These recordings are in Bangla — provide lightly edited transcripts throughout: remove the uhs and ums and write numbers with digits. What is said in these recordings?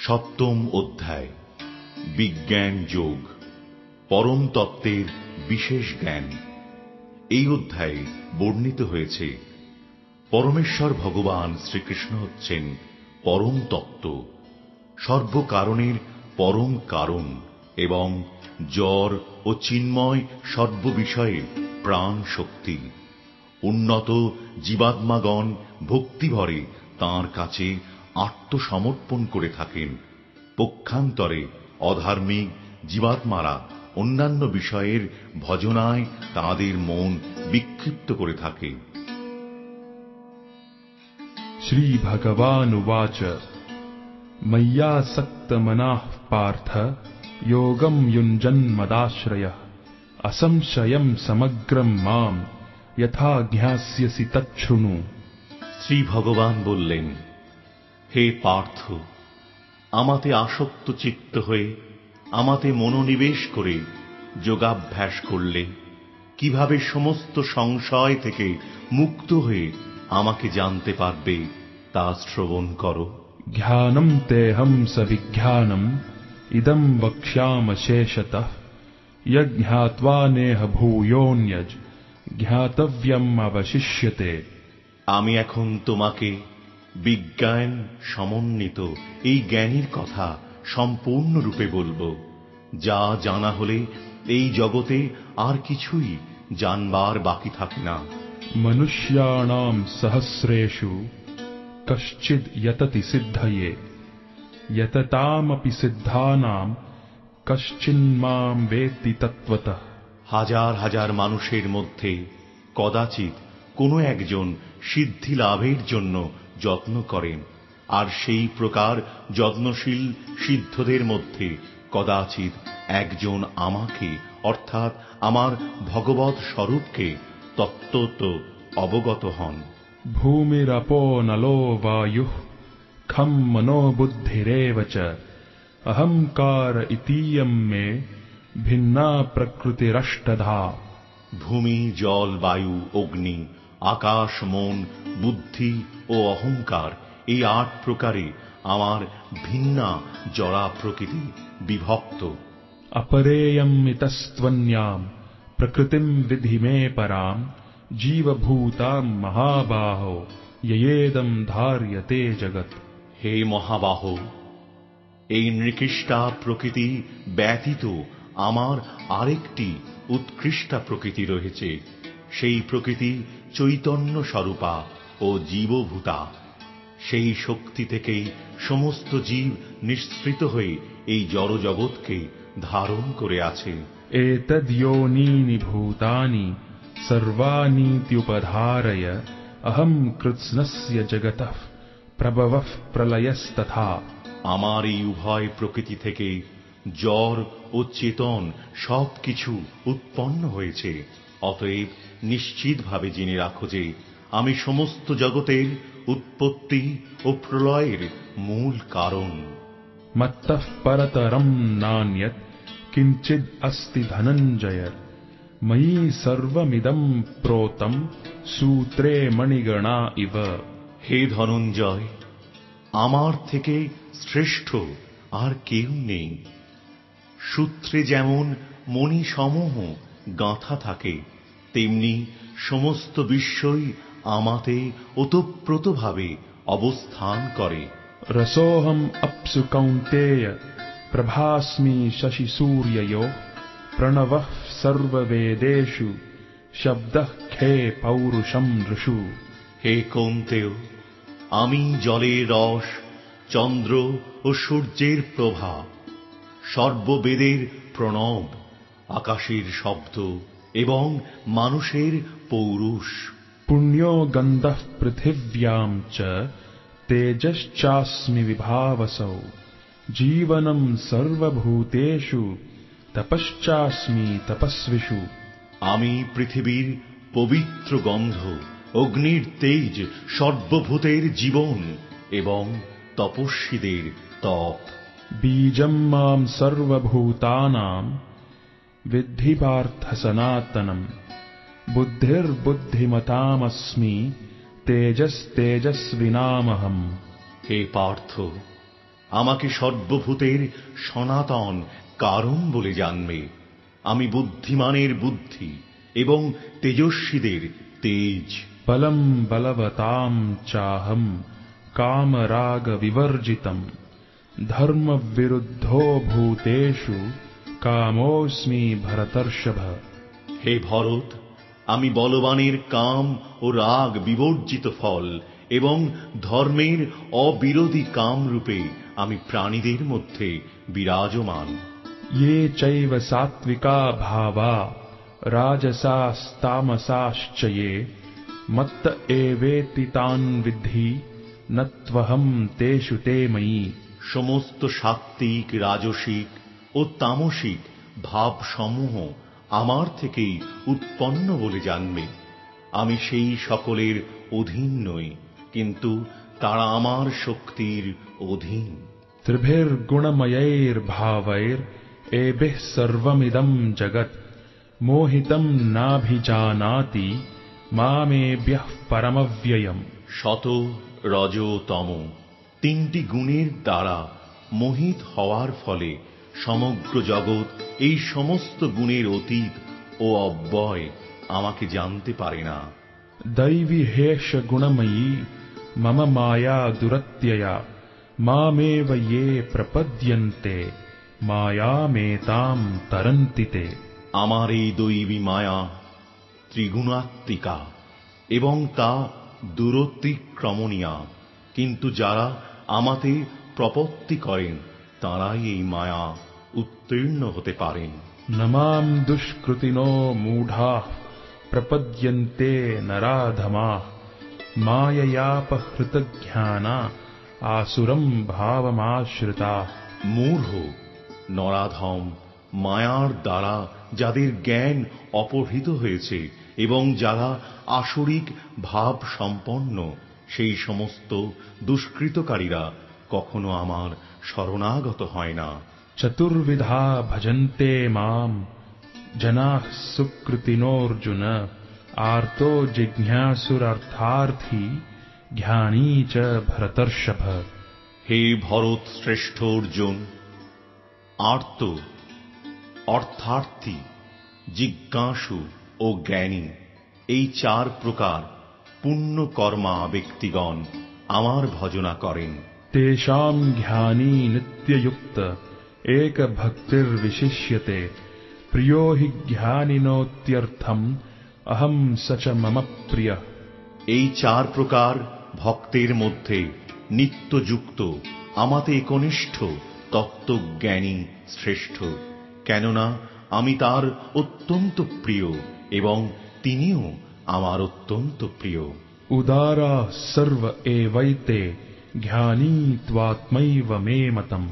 সপ্তম অধ্যায় বিজ্ঞান যোগ, পরম তত্ত্বের বিশেষ জ্ঞান। এই অধ্যায়ে বর্ণিত হয়েছে পরমেশ্বর ভগবান শ্রীকৃষ্ণ হচ্ছেন পরম তত্ত্ব, সর্বকারণের পরম কারণ এবং জড় ও চিন্ময় সর্ববিষয়ে প্রাণ শক্তি। উন্নত জীবাত্মাগণ ভক্তিভরে তাঁর কাছে আত্মসমর্পণ করে থাকেন। পক্ষান্তরে অধার্মিক জীবাত্মারা অন্যান্য বিষয়ের ভজনায় তাঁদের মন বিক্ষিপ্ত করে থাকে। শ্রী ভগবানুবাচ ময়্যাসক্তমনঃ পার্থ যোগং युञ्जन्मदाश्रयः असंशयं समग्रं मां यथा ज्ञास्यसि तच्छृणु। শ্রী ভগবান বললেন, হে পার্থ, আমাতে আসক্ত চিত্ত হয়ে আমাতে মনোনিবেশ করে যোগাভ্যাস করলে কিভাবে সমস্ত সংশয় থেকে মুক্ত হয়ে আমাকে জানতে পারবে তা শ্রবণ করো। জ্ঞানম তেহম সবিজ্ঞানম ইদম বক্ষ্যাম শেষতঃ যজ্ঞাত্বা নেহ ভূয়োন্যজ জ্ঞাতব্যম অবশিষ্যতে। আমি এখন তোমাকে বিজ্ঞান সমন্বিত এই জ্ঞানের কথা সম্পূর্ণরূপে বলবো, যা জানা হলে এই জগতে আর কিছুই জানবার বাকি থাকে না। মনুষ্যাণাম সহস্রেষু কশ্চিদ যততি সিদ্ধয়ে যততামপি সিদ্ধানাম কশ্চিন্মাম বেত্তি তত্ত্বতঃ। হাজার হাজার মানুষের মধ্যে কদাচিৎ কোনো একজন সিদ্ধি লাভের জন্য যত্ন করেন, আর সেই প্রকার যত্নশীল সিদ্ধদের মধ্যে কদাচিৎ একজন আমাকে অর্থাৎ আমার ভগবৎ স্বরূপকে তত্ত্বত অবগত হন। ভূমিরপো নলো বায়ুঃ খম মনো বুদ্ধিরেব চ অহংকার ইতীয়ম মে ভিন্না প্রকৃতিরষ্টধা। ভূমি, জল, বায়ু, অগ্নি, আকাশ, মন, বুদ্ধি ও অহংকার, এই ৮ প্রকারে আমার ভিন্না জড়া প্রকৃতি বিভক্ত। অপরেয়মিতস্ত্বন্যাম প্রকৃতিম বিধি মে পরাম জীবভূতাম মহাবাহো ইয়েদম ধার্যতে জগৎ। হে মহাবাহ, এই নৃকৃষ্টা প্রকৃতি ব্যতীত আমার আরেকটি উৎকৃষ্টা প্রকৃতি রয়েছে। সেই প্রকৃতি চৈতন্য স্বরূপা ও জীবভূতা। সেই শক্তি থেকেই সমস্ত জীব নিঃসৃত হয়ে এই জড়জগৎকে ধারণ করে আছে। এতদ্যোনীনি ভূতানি সর্বানীত্যুপধারয় অহং কৃৎস্নস্য জগতঃ প্রভবঃ প্রলয়স্তথা। আমার এই উভয় প্রকৃতি থেকে জড় ও চেতন সবকিছু উৎপন্ন হয়েছে। অতএব নিশ্চিতভাবে জেনে রাখো যে আমি সমস্ত জগতের উৎপত্তি ও প্রলয়ের মূল কারণ। মত্তঃ পরতরম নান্যৎ কিঞ্চিদ অস্তি ধনঞ্জয় ময়ি সর্বমিদং প্రోতম সূত্রে মণিগণা ইব। হে ধনঞ্জয়, আমার থেকে শ্রেষ্ঠ আর কেউ নেই। সূত্রে যেমন মণিসমূহ গাঁথা থাকে, তেমনি সমস্ত বিশ্বই আমাতে ওতপ্রোতভাবে অবস্থান করে। রসোহম অপ্সু কৌন্তেয় প্রভাস্মি শশি সূর্যয়োঃ প্রণবঃ সর্ববেদেষু শব্দঃ खे পৌরুষম নৃষু। হে কৌন্তেয়, আমি জলের রস, চন্দ্র ও সূর্যের প্রভা, সর্ববেদের প্রণব, আকাশের শব্দ এবং মানুষের পৌরুষ। পুণ্যো গন্ধঃ পৃথিব্যাম চ তেজশ্চাস্মি বিভাবসৌ জীবনম সর্বভূতেষু তপশ্চাস্মি তপস্বিষু। আমি পৃথিবীর পবিত্র গন্ধ, অগ্নির তেজ, সর্বভূতের জীবন এবং তপস্বীদের তপ। বীজম মাম সর্বভূতানাং বিদ্ধি পার্থ সনাতনম বুদ্ধির্বুদ্ধিমতামস্মি তেজস্তেজস্বিনামহম। হে পার্থ, আমাকে সর্বভূতের সনাতন কারণ বলে জানবে। আমি বুদ্ধিমানের বুদ্ধি এবং তেজস্বীদের তেজ। बलं बलवतां चाहं कामराग विवर्जितम् धर्मविरुद्धो भूतेषु कामोऽस्मि भरतर्षभ। হে ভরত, আমি বলবানের কাম ও রাগ বিবর্জিত ফল এবং ধর্মের অবিরোধী কাম রূপে আমি প্রাণীদের মধ্যে বিরাজমান। ये चैव सात्विका भावा राजसास्तामसाश्च ये मत्त एवेति तान् विद्धि न त्वहं तेषु ते मयि। সমস্ত সাত্ত্বিক, রাজসিক ও তামসিক ভাবসমূহ আমার থেকেই উৎপন্ন বলে জানবে। আমি সেই সকলের অধীন নই, কিন্তু তারা আমার শক্তির অধীন। त्रिभिर्गुणमयैर्भावैर् एभिः सर्वमिदं जगत् मोहितं नाभिजानाति मामेभ्यः परमव्ययम्। শত, রজ, তম তিনটি গুণের দ্বারা মোহিত হওয়ার ফলে সমগ্র জগৎ এই সমস্ত গুণের অতীত ও অব্যয় আমাকে জানতে পারে না। दैवी हेष गुणमयी मम माया दुरत्यया मामेव ये प्रपद्यन्ते मायामेतां तरन्ति ते। আমার এই দৈবী মায়া ত্রিগুণাত্মিকা এবং তা দূরতিক্রমণীয়া, কিন্তু যারা আমাতে প্রপত্তি করেন তাঁরাই এই মায়া উত্তীর্ণ হতে পারেন। न मां दुष्कृतिनो मूढाः प्रपद्यन्ते नराधमाः माययापहृतज्ञाना आसुरं भावमाश्रिताः। মূঢ়, নরাধম, মায়ার দ্বারা যাদের জ্ঞান অপহৃত হয়েছে এবং যারা আসরিক ভাব সম্পন্ন, সেই সমস্ত দুষ্কৃতকারীরা কখনো আমার শরণাগত হয় না। चतुर्विधा भजन्ते मां जनाः सुकृतिनोऽर्जुन आर्तो जिज्ञासुरर्थार्थी ज्ञानी च भरतर्षभ। হে ভরত শ্রেষ্ঠ অর্জুন, আর্ত অর্থার্থী, জিজ্ঞাসু ও জ্ঞানী, এই চার প্রকার পুণ্যকর্মা ব্যক্তিগণ আমার ভজনা করেন। तेषां ज्ञानी नित्ययुक्त एक भक्तिर्विशिष्यते प्रियो हि ज्ञानिनोत्यर्थम् अहं स च मम प्रियः। এই চার প্রকার ভক্তের মধ্যে নিত্যযুক্ত আমাতে একনিষ্ঠ তত্ত্বজ্ঞানী শ্রেষ্ঠ, কেননা আমি তার অত্যন্ত প্রিয় এবং তিনিও আমার অত্যন্ত প্রিয়। उदारा सर्व एवैते ज्ञानी त्वात्मैव मे मतम्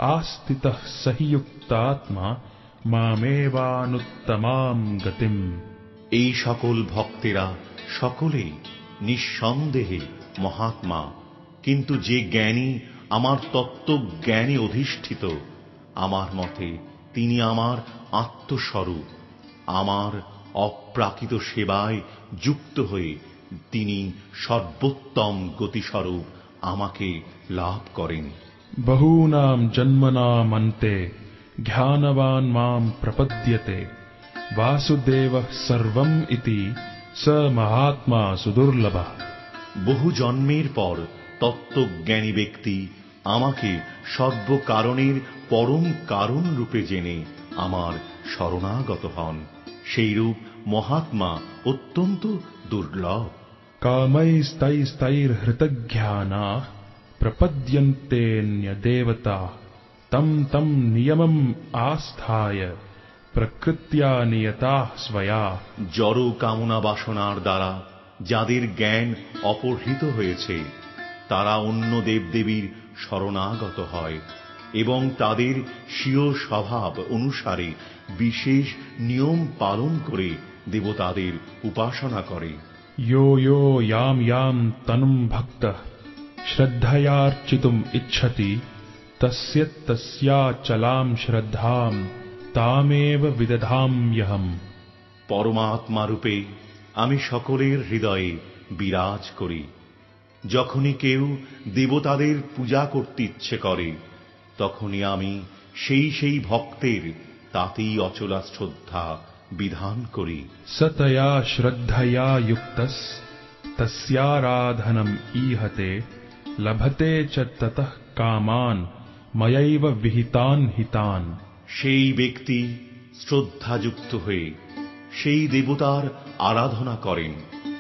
आस्थितः सहि युक्तात्मा मामेवानुत्तमां गतिम्। এই সকল ভক্তেরা সকলেই নিঃসন্দেহে মহাত্মা, কিন্তু যে জ্ঞানী আমার তত্ত্বজ্ঞানে অধিষ্ঠিত, আমার মতে তিনি আমার আত্মস্বরূপ। আমার অপ্রাকৃত সেবায় যুক্ত হয়ে তিনি সর্বোত্তম গতিস্বরূপ আমাকে লাভ করেন। बहूनां जन्मनामन्ते ज्ञानवान् मां प्रपद्यते वासुदेवः सर्वम् इति स महात्मा सुदुर्लभः। বহু জন্মের পর তত্ত্বজ্ঞানী ব্যক্তি আমাকে সর্বকারণের পরম কারণ রূপে জেনে আমার শরণাগত হন। সেইরূপ মহাত্মা অত্যন্ত দুর্লভ। कामैस्तैस्तैर्हृतज्ञानाः प्रपद्यन्तेऽन्यदेवताः तं तं नियमम् आस्थाय प्रकृत्या नियताः स्वया। জড় কামনা বাসনার দ্বারা যাদের জ্ঞান অপহৃত হয়েছে, তারা অন্য দেবদেবীর শরণাগত হয় এবং তাদের স্বীয় স্বভাব অনুসারে বিশেষ নিয়ম পালন করে দেবতাদের উপাসনা করে। यो यो यां यां तनुं भक्तः श्रद्धयार्चितुम् इच्छति तस्य तस्याचलां श्रद्धां तामेव विदधाम्यहम्। পরমাত্মা রূপে আমি সকলের হৃদয়ে বিরাজ করি। যখনই কেউ দেবতাদের পূজা করতে ইচ্ছে করে তখনই আমি সেই ভক্তের তাতেই অচলা শ্রদ্ধা বিধান করি। সতয়া শ্রদ্ধয়া যুক্তস তস্যারাধনম ঈহতে লভতে চ ততঃ কামান ময়ৈব বিহিতান হিতান। সেই ব্যক্তি শ্রদ্ধাযুক্ত হয়ে সেই দেবতার আরাধনা করেন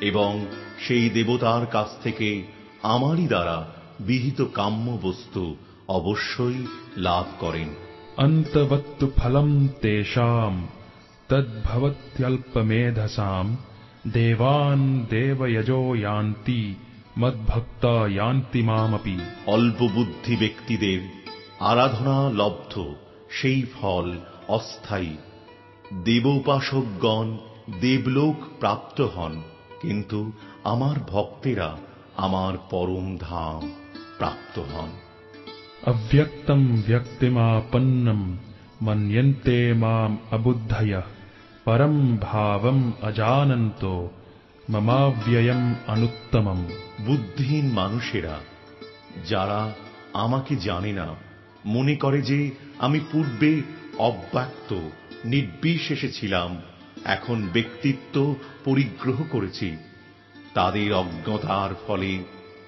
এবং সেই দেবতার কাছ থেকে আমারই দ্বারা বিহিত কাম্য বস্তু অবশ্যই লাভ করেন। অন্তবত্তু ফলম তেষাম তদ্ভবত্যল্পমেধসাম দেবান দেবয়জো ইয়ান্তি মদ্ভক্তা ইয়ান্তি মামপি। অল্প বুদ্ধি ব্যক্তিদের আরাধনা লব্ধ সেই ফল অস্থায়ী। দেবোপাসকগণ দেবলোক প্রাপ্ত হন, কিন্তু আমার ভক্তেরা আমার পরম ধাম প্রাপ্ত হন। অব্যক্তম ব্যক্তিমাপন্নম মন্যন্তে মাম অবুদ্ধয়ঃ পরম ভাবম অজানন্তো মমাব্যয়ম অনুত্তমম। বুদ্ধিহীন মানুষেরা যারা আমাকে জানে না মনে করে যে আমি পূর্বে অব্যক্ত নির্বিশেষে ছিলাম, এখন ব্যক্তিত্ব পরিগ্রহ করেছি। তাদের অজ্ঞতার ফলে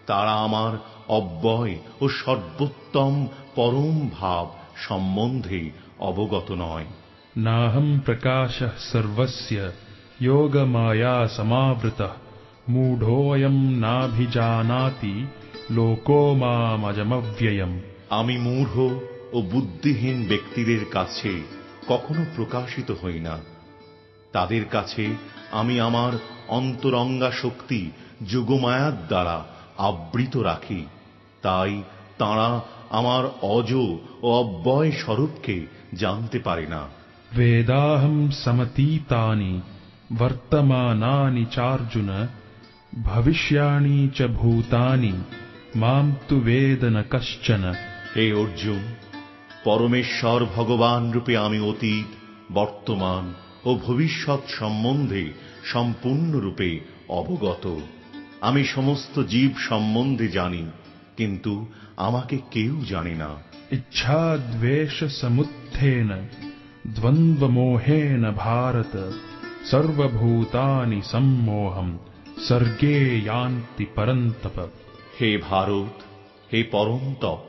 তারা আমার অব্যয় ও সর্বোত্তম পরম ভাব সম্বন্ধে অবগত নয়। নাহম প্রকাশঃ সর্বস্য যোগমায়া সমাবৃতঃ মূঢ়োऽয়ং নাভিজানাতি লোকো মামজমব্যয়ম। আমি মূঢ় ও বুদ্ধিহীন ব্যক্তিদের কাছে কখনো প্রকাশিত হই না। তাদের কাছে আমি আমার অন্তরঙ্গা শক্তি যোগমায়ার দ্বারা আবৃত রাখি, তাই তাঁরা আমার অজ ও অব্যয় স্বরূপকে জানতে পারে না। বেদাহম সমতীতানি বর্তমানানি চার্জুন ভবিষ্যানি চ ভূতানি মাম তু বেদ ন কশ্চন। হে অর্জুন, পরমেশ্বর ভগবান রূপে আমি অতীত, বর্তমান ও ভবিষ্যৎ সম্বন্ধে সম্পূর্ণরূপে অবগত। আমি সমস্ত জীব সম্বন্ধে জানি, কিন্তু আমাকে কেউ জানে না। ইচ্ছা দ্বেষ সমুত্থেন দ্বন্দ্ব মোহেন ভারত সর্বভূতানি সম্মোহম সর্গে ইয়ান্তি পরন্তপ। হে ভারত, হে পরমতপ,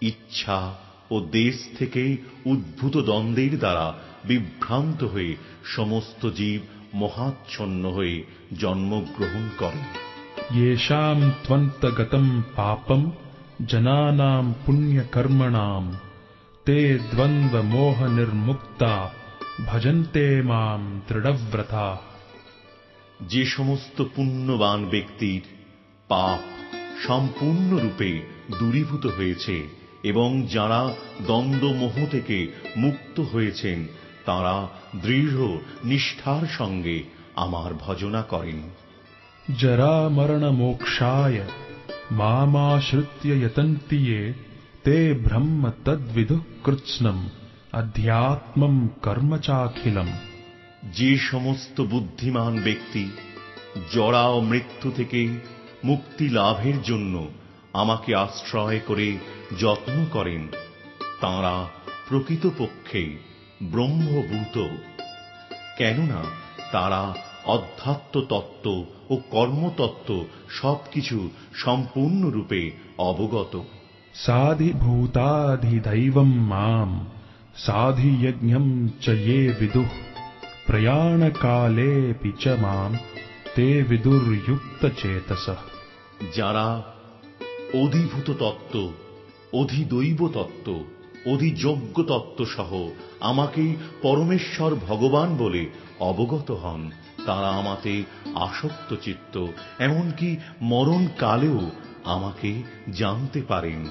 ইচ্ছা ও দেশ থেকে উদ্ভূত দ্বন্দ্বের দ্বারা বিভ্রান্ত হয়ে সমস্ত জীব মহাচ্ছন্ন হয়ে জন্মগ্রহণ করে। येषां त्वन्तगतं पापं जनानां पुण्यकर्मणां ते द्वन्द्वमोहनिर्मुक्ता भजन्ते मां दृढव्रता। যে সমস্ত পুণ্যবান ব্যক্তির পাপ সম্পূর্ণরূপে দূরীভূত হয়েছে এবং যারা দ্বন্দ্বমোহ থেকে মুক্ত হয়েছেন, তাঁরা দৃঢ় নিষ্ঠার সঙ্গে আমার ভজনা করেন। जरामरणमोक्षाय मामाश्रित्य यतन्ति ये ते ब्रह्म तद्विदुः कृत्स्नम् अध्यात्मं कर्म चाखिलम्। যে সমস্ত বুদ্ধিমান ব্যক্তি জরা ও মৃত্যু থেকে মুক্তি লাভের জন্য আমাকে আশ্রয় করে যত্ন করেন, তাঁরা প্রকৃতপক্ষে ব্রহ্মভূত। কেননা তারা অধ্যাত্ম তত্ত্ব ও কর্মতত্ত্ব সবকিছু সম্পূর্ণরূপে অবগত। साधिभूताधिदैवं मां साधियज्ञं च ये विदुः प्रयाणकालेऽपि च मां ते विदुर्युक्तचेतसः। যারা অধিভূত তত্ত্ব, অধিদৈব তত্ত্ব, অধিযোগ্য তত্ত্ব সহ আমাকে পরমেশ্বর ভগবান বলে অবগত হন, তারা আমাতে আসক্ত চিত্ত, এমনকি মরণকালেও আমাকে জানতে পারেন।